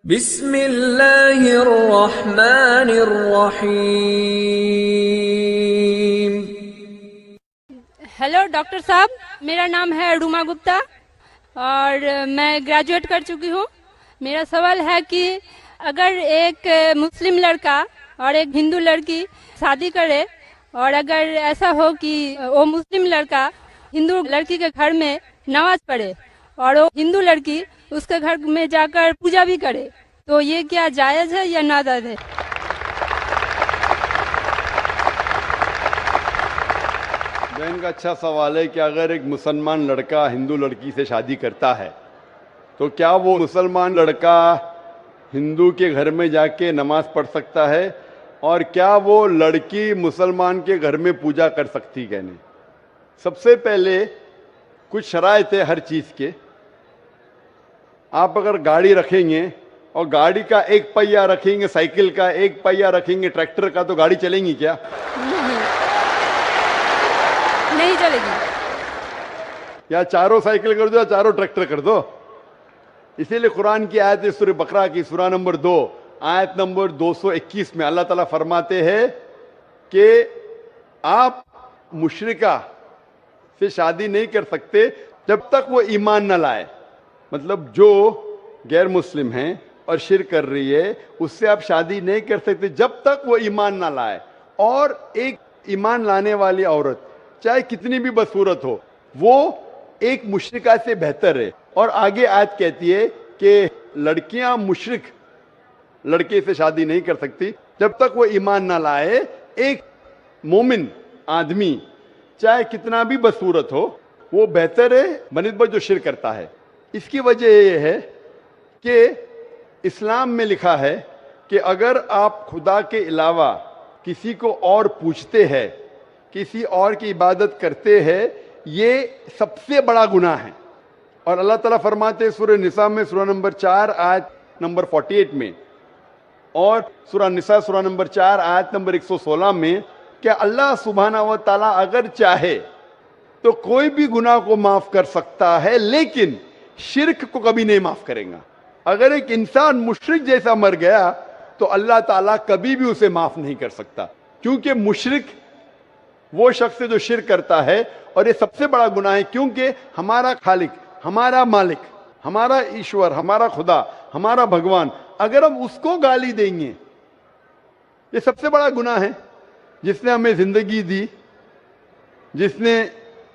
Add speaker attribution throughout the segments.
Speaker 1: بسم اللہ الرحمن الرحیم۔
Speaker 2: ہیلو ڈاکٹر صاحب، میرا نام ہے روما گپتا اور میں گریجویٹ کر چکی ہوں۔ میرا سوال ہے کہ اگر ایک مسلم لڑکا اور ایک ہندو لڑکی شادی کرے اور اگر ایسا ہو کہ وہ مسلم لڑکا ہندو لڑکی کے گھر میں نماز پڑھے اور وہ ہندو لڑکی اس کے گھر میں جا کر پوجا بھی کرے، تو یہ کیا جائز ہے یا ناجائز ہے؟
Speaker 3: بہن کا اچھا سوال ہے کہ اگر ایک مسلمان لڑکا ہندو لڑکی سے شادی کرتا ہے تو کیا وہ مسلمان لڑکا ہندو کے گھر میں جا کے نماز پڑھ سکتا ہے، اور کیا وہ لڑکی مسلمان کے گھر میں پوجا کر سکتی کہ نہیں؟ سب سے پہلے کچھ شرائط ہے ہر چیز کے۔ آپ اگر گاڑی رکھیں گے اور گاڑی کا ایک پہیہ رکھیں گے، سائیکل کا ایک پہیہ رکھیں گے، ٹریکٹر کا، تو گاڑی چلیں گی کیا؟
Speaker 2: نہیں چلے گی۔
Speaker 3: یا چاروں سائیکل کر دو یا چاروں ٹریکٹر کر دو۔ اسی لیے قرآن کی آیت ہے سورہ بقرہ کی سورہ نمبر 2 آیت نمبر 221 میں اللہ تعالیٰ فرماتے ہیں کہ آپ مشرکہ سے شادی نہیں کر سکتے جب تک وہ ایمان نہ لائے۔ مطلب جو غیر مسلم ہیں اور شرک کر رہی ہے اس سے آپ شادی نہیں کر سکتے جب تک وہ ایمان نہ لائے۔ اور ایک ایمان لانے والی عورت چاہے کتنی بھی بدصورت ہو وہ ایک مشرکہ سے بہتر ہے۔ اور آگے آیت کہتی ہے کہ لڑکیاں مشرک لڑکے سے شادی نہیں کر سکتی جب تک وہ ایمان نہ لائے۔ ایک مومن آدمی چاہے کتنا بھی بدصورت ہو وہ بہتر ہے بنسبت جو شرک کرتا ہے۔ اس کی وجہ یہ ہے کہ اسلام میں لکھا ہے کہ اگر آپ خدا کے علاوہ کسی کو اور پوچھتے ہیں، کسی اور کی عبادت کرتے ہیں، یہ سب سے بڑا گناہ ہے۔ اور اللہ تعالیٰ فرماتے ہیں سورہ نساء میں سورہ نمبر 4 آیت نمبر 48 میں، اور سورہ نساء سورہ نمبر 4 آیت نمبر 116 میں کہ اللہ سبحانہ و تعالیٰ اگر چاہے تو کوئی بھی گناہ کو معاف کر سکتا ہے، لیکن شرک کو کبھی نہیں معاف کرے گا۔ اگر ایک انسان مشرک جیسا مر گیا تو اللہ تعالیٰ کبھی بھی اسے معاف نہیں کر سکتا، کیونکہ مشرک وہ شخص ہے جو شرک کرتا ہے، اور یہ سب سے بڑا گناہ ہے، کیونکہ ہمارا خالق، ہمارا مالک، ہمارا ایشور، ہمارا خدا، ہمارا بھگوان، اگر ہم اس کو گالی دیں گے، یہ سب سے بڑا گناہ ہے۔ جس نے ہمیں زندگی دی، جس نے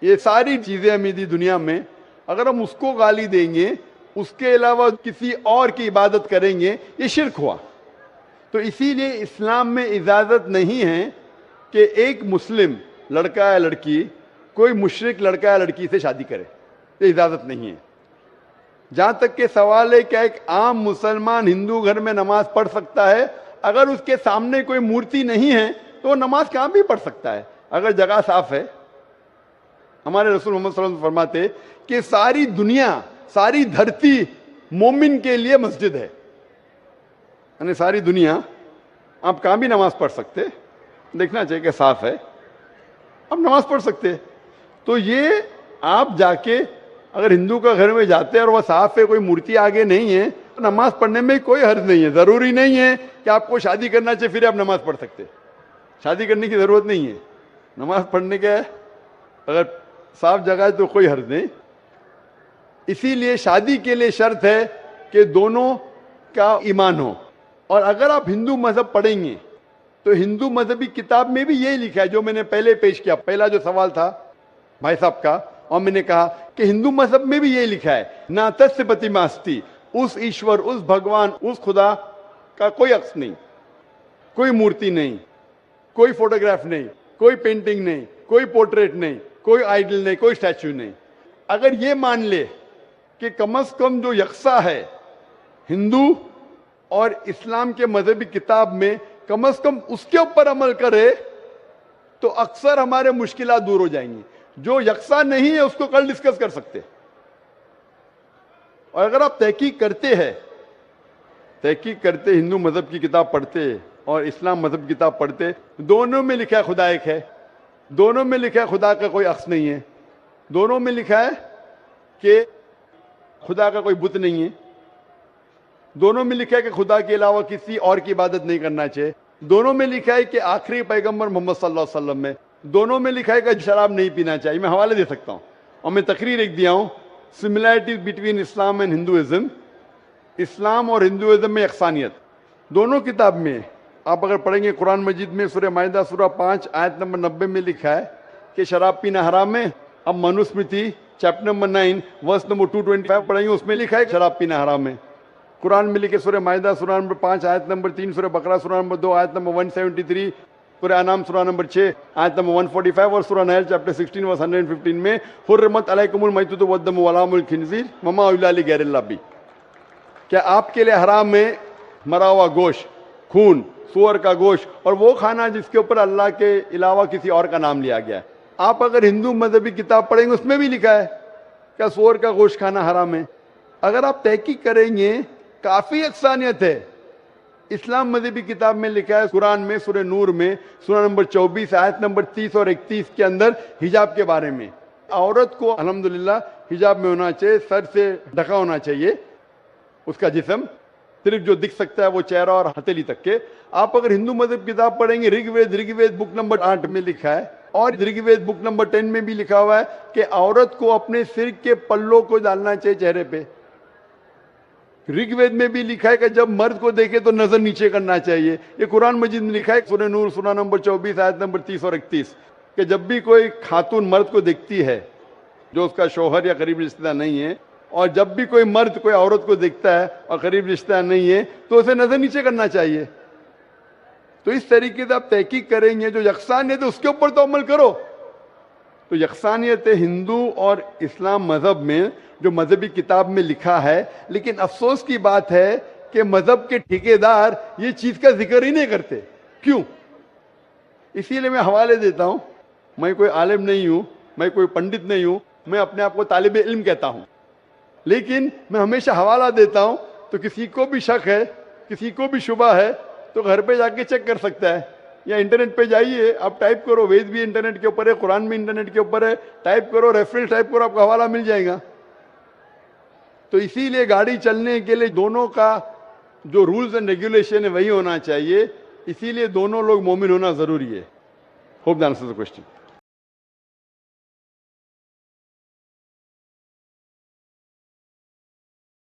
Speaker 3: یہ ساری چیزیں ہمیں دی دنیا میں، اگر ہم اس کو گالی دیں گے، اس کے علاوہ کسی اور کی عبادت کریں گے، یہ شرک ہوا۔ تو اسی لیے اسلام میں اجازت نہیں ہے کہ ایک مسلم لڑکا یا لڑکی کوئی مشرک لڑکا یا لڑکی سے شادی کرے، یہ اجازت نہیں ہے۔ جہاں تک کہ سوال ہے کہ ایک عام مسلمان ہندو گھر میں نماز پڑھ سکتا ہے، اگر اس کے سامنے کوئی مورتی نہیں ہے تو وہ نماز کہاں بھی پڑھ سکتا ہے اگر جگہ صاف ہے۔ ہمارے رسول محمد صلی اللہ علیہ وسلم فرماتے کہ ساری دنیا، ساری دھرتی مومن کے لیے مسجد ہے، یعنی ساری دنیا آپ کہاں بھی نماز پڑھ سکتے، دیکھنا چاہیے کہ صاف ہے، آپ نماز پڑھ سکتے۔ تو یہ آپ جا کے اگر ہندو کا گھر میں جاتے ہیں اور وہ صاف ہے، کوئی مورتی آگے نہیں ہے، تو نماز پڑھنے میں کوئی حرج نہیں ہے۔ ضروری نہیں ہے کہ آپ کو شادی کرنا چاہیے پھر آپ نماز پڑھ سکتے، شادی کرنے کی ضرورت نہیں ہے، نماز پڑھنے کا اگر صاف جگہ ہے تو کوئی حرج نہیں۔ اسی لیے شادی کے لیے شرط ہے کہ دونوں کا ایمان ہو۔ اور اگر آپ ہندو مذہب پڑھیں گے تو ہندو مذہبی کتاب میں بھی یہی لکھا ہے جو میں نے پہلے پیش کیا، پہلا جو سوال تھا بھائی صاحب کا، اور میں نے کہا کہ ہندو مذہب میں بھی یہی لکھا ہے، ناتس پتی ماستی، اس ایشور، اس بھگوان، اس خدا کا کوئی عکس نہیں، کوئی مورتی نہیں، کوئی فوٹوگراف نہیں، کوئی پینٹنگ نہیں، کوئی پورٹریٹ نہیں، کوئی آئیڈل نہیں، کوئی اسٹیچو نہیں۔ اگر یہ مان لے کہ کم از کم جو یکساں ہے ہندو اور اسلام کے مذہبی کتاب میں، کم از کم اس کے اوپر عمل کرے تو اکثر ہمارے مشکلات دور ہو جائیں گی۔ جو یکساں نہیں ہے اس کو کل ڈسکس کر سکتے۔ اور اگر آپ تحقیق کرتے ہندو مذہب کی کتاب پڑھتے اور اسلام مذہب کی کتاب پڑھتے، دونوں میں لکھا ہے خدا ایک ہے، دونوں میں لکھا ہے خدا کا کوئی عکس نہیں ہے، دونوں میں لکھا ہے کہ خدا کا کوئی بت نہیں ہے، دونوں میں لکھا ہے کہ خدا کے علاوہ کسی اور کی عبادت نہیں کرنا چاہیے. دونوں میں لکھا ہے کہ آخری پیغمبر محمد صلی اللہ علیہ وسلم میں. دونوں میں لکھا ہے کہ شراب نہیں پینا چاہیے. میں حوالے دے سکتا ہوں اور میں تقریر ایک دیا ہوں, similarities between Islam and Hinduism. اسلام اور ہندوازم میں یکسانیت دونوں کتاب میں ہے. آپ اگر پڑھیں گے قرآن مجید میں سورہ مائدہ سورہ 5 آیت نمبر 90 میں لکھا ہے کہ شراب پینا حرام ہے. اب Manusmriti chapter number 9 verse number 225 پڑھیں گے, اس میں لکھا ہے کہ شراب پینا حرام ہے. قرآن میں لکھے سورہ مائدہ سورہ نمبر 5 آیت نمبر 3, سورہ بقرہ سورہ نمبر 2 آیت نمبر 173, سورہ انعام سورہ نمبر 6 آیت نمبر 145 اور سورہ نحل چیپٹر 16 ورس 115 میں حرمت علیکم المیتۃ والدم ولحم الخنزیر وما اہل لغیر اللہ بھی. کیا آپ کے لیے حرام ہے مرا ہوا گوشت, خون, سور کا گوشت اور وہ کھانا جس کے اوپر اللہ کے علاوہ کسی اور کا نام لیا گیا ہے. آپ اگر ہندو مذہبی کتاب پڑھیں گے اس میں بھی لکھا ہے کہ سور کا گوشت کھانا حرام ہے. اگر آپ تحقیق کریں گے کافی یکسانیت ہے. اسلام مذہبی کتاب میں لکھا ہے قرآن میں سورہ نور میں سورہ نمبر 24 آیت نمبر 30 اور 31 کے اندر حجاب کے بارے میں, عورت کو الحمدللہ حجاب میں ہونا چاہیے, سر سے ڈھکا ہونا چاہیے اس کا جسم, صرف جو دکھ سکتا ہے وہ چہرہ اور ہتھیلی تک کے. آپ اگر ہندو مذہب کتاب پڑھیں گے رگ وید بک نمبر 8 میں لکھا ہے اور رگ وید بک نمبر 10 میں بھی لکھا ہوا ہے کہ عورت کو اپنے سر کے پلوں کو ڈالنا چاہیے چہرے پہ. رگ وید میں بھی لکھا ہے کہ جب مرد کو دیکھے تو نظر نیچے کرنا چاہیے. یہ قرآن مجید میں لکھا ہے سورہ نور سورہ نمبر 24 آیت نمبر 30 اور 31 کہ جب بھی کوئی خاتون مرد کو دیکھتی ہے جو اس کا شوہر یا قریب رشتہ دار نہیں ہے, اور جب بھی کوئی مرد کوئی عورت کو دیکھتا ہے اور قریب رشتہ دار نہیں ہے تو اسے نظر نیچے کرنا چاہیے. تو اس طریقے سے آپ تحقیق کریں گے جو یکسانیت ہے اس کے اوپر تو عمل کرو. تو یکسانیت ہندو اور اسلام مذہب میں جو مذہبی کتاب میں لکھا ہے, لیکن افسوس کی بات ہے کہ مذہب کے ٹھیکیدار یہ چیز کا ذکر ہی نہیں کرتے. کیوں؟ اسی لیے میں حوالے دیتا ہوں. میں کوئی عالم نہیں ہوں, میں کوئی پنڈت نہیں ہوں, میں اپنے آپ کو طالب علم کہتا ہوں, لیکن میں ہمیشہ حوالہ دیتا ہوں. تو کسی کو بھی شک ہے, کسی کو بھی شبہ ہے تو گھر پہ جا کے چیک کر سکتا ہے, یا انٹرنیٹ پہ جائیے, آپ ٹائپ کرو, وید بھی انٹرنیٹ کے اوپر ہے, قرآن بھی انٹرنیٹ کے اوپر ہے, ٹائپ کرو, ریفرنس ٹائپ کرو, آپ کو حوالہ مل جائے گا. تو اسی لیے گاڑی چلنے کے لیے دونوں کا جو رولز اینڈ ریگولیشن ہے وہی ہونا چاہیے. اسی لیے دونوں لوگ مومن ہونا ضروری ہے. Hope that answers the question.